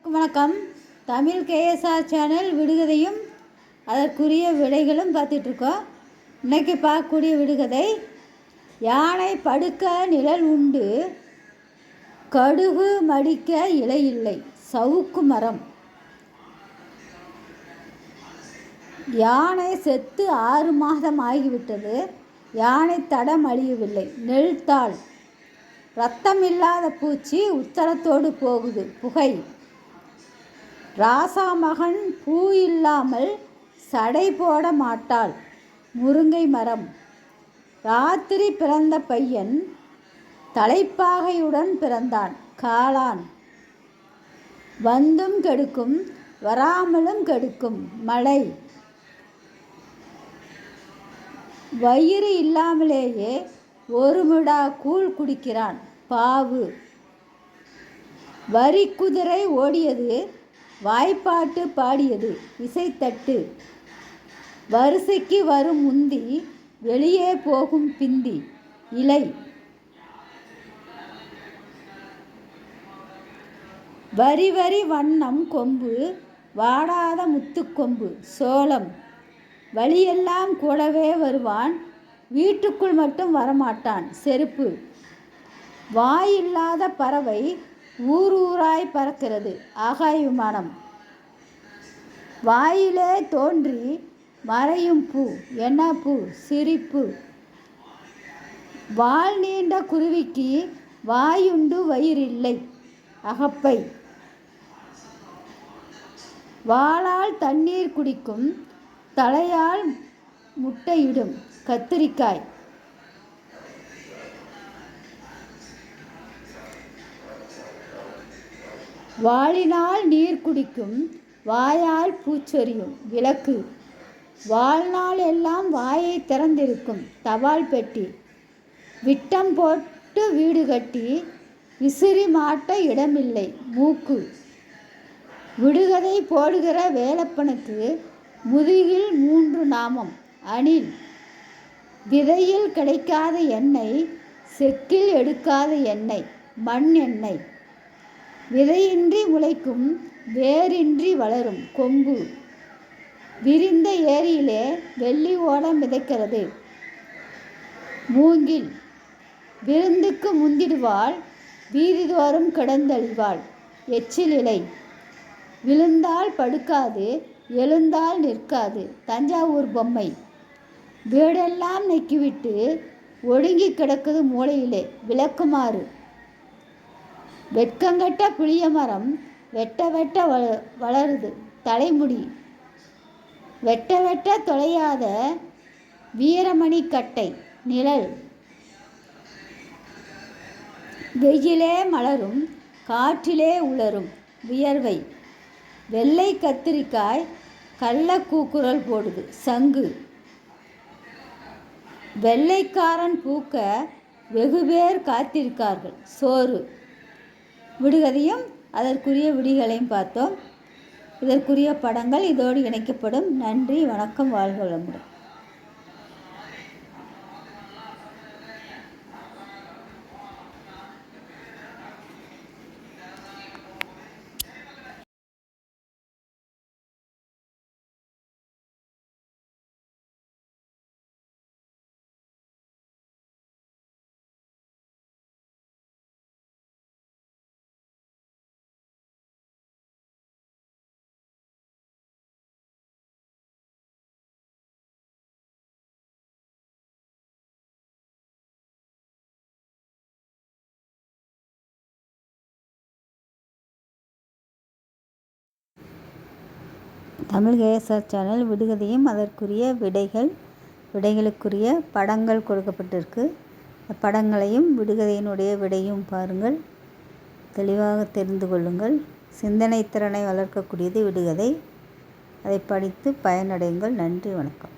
வணக்கம். Tamil KSR channel விடுகதையும் அதற்குரிய விடைகளும் பார்த்துட்ருக்கோம். இன்றைக்கி பார்க்கக்கூடிய விடுகதை, யானை படுக்க நிழல் உண்டு, கடுகு மடிக்க இலை இல்லை, சவுக்கு மரம். யானை செத்து 6 மாதம் ஆகிவிட்டது, யானை தடம் அழியவில்லை, நெல்தாள். இரத்தமில்லாத பூச்சி உத்தரத்தோடு போகுது, புகை. ராசா மகன் பூ இல்லாமல் சடை போட மாட்டாள், முருங்கை மரம். ராத்திரி பிறந்த பையன் தலைப்பாகையுடன் பிறந்தான், காளான். வந்தும் கெடுக்கும் வராமலும் கெடுக்கும், மழை. வயிறு இல்லாமலேயே ஒரு மிடா கூழ் குடிக்கிறான், பாவு. வரி குதிரை ஓடியது, வாய்ப்பாட்டு பாடியது, இசைத்தட்டு. வரிசைக்கு வரும் முந்தி, வெளியே போகும் பிந்தி, இலை. வரி வரி வண்ணம் கொம்பு, வாடாத முத்துக்கொம்பு, சோளம். வழியெல்லாம் கூடவே வருவான், வீட்டுக்குள் மட்டும் வரமாட்டான், செருப்பு. வாயில்லாத பறவை ஊர் ஊராய் பறக்கிறது, ஆகாய விமானம். வாயிலே தோன்றி மறையும் பூ, என்ன பூ? சிரிப்பு. வால் நீண்ட குருவிக்கு வாயுண்டு வயிறில்லை, அகப்பை. வாளால் தண்ணீர் குடிக்கும், தலையால் முட்டையிடும், கத்திரிக்காய். வாளினால் நீர் குடிக்கும், வாயால் பூச்சொரியும், விளக்கு. வாழ்நாள் எல்லாம் வாயை திறந்திருக்கும், தபால் பெட்டி. விட்டம் போட்டு வீடு கட்டி விசிறி மாட்ட இடமில்லை, மூக்கு. விடுகதை போடுகிற வேலப்பனுக்கு முதுகில் 3 நாமம், அணில். விதையில் கிடைக்காத எண்ணெய், செக்கில் எடுக்காத எண்ணெய், மண் எண்ணெய். விதையின்றி முளைக்கும், வேரின்றி வளரும், கொம்பு. விரிந்த ஏரியிலே வெள்ளி ஓடம் மிதக்கிறது, மூங்கில். விருந்துக்கு முந்திடுவாள், வீதிதோறும் கிடந்தழிவாள், எச்சில் இலை. விழுந்தால் படுக்காது, எழுந்தால் நிற்காது, தஞ்சாவூர் பொம்மை. வீடெல்லாம் நெக்கிவிட்டு ஒடுங்கி கிடக்குது மூலையிலே, விளக்குமாறு. வெட்கங்கட்ட புளிய மரம் வெட்ட வெட்ட வளருது, தலைமுடி. வெட்ட வெட்ட தொலையாத வீரமணி கட்டை, நிழல். வெயிலே மலரும், காற்றிலே உலரும், வியர்வை. வெள்ளை கத்திரிக்காய் கள்ள கூக்குரல் போடுது, சங்கு. வெள்ளைக்காரன் பூக்க வெகுபேர் காத்திருக்கார்கள், சோறு. விடுகதையும் அதற்குரிய விடிகளையும் பார்த்தோம். இதற்குரிய படங்கள் இதோடு இணைக்கப்படும். நன்றி, வணக்கம், வாழ்க வளமுடன். தமிழ் கேஎஸ்ஆர் சேனல் விடுகதையும் அதற்குரிய விடைகளுக்குரிய படங்கள் கொடுக்கப்பட்டிருக்கு. படங்களையும் விடுகதையினுடைய விடையும் பாருங்கள், தெளிவாக தெரிந்து கொள்ளுங்கள். சிந்தனை திறனை வளர்க்கக்கூடியது விடுகதை. அதை படித்து பயனடையுங்கள். நன்றி, வணக்கம்.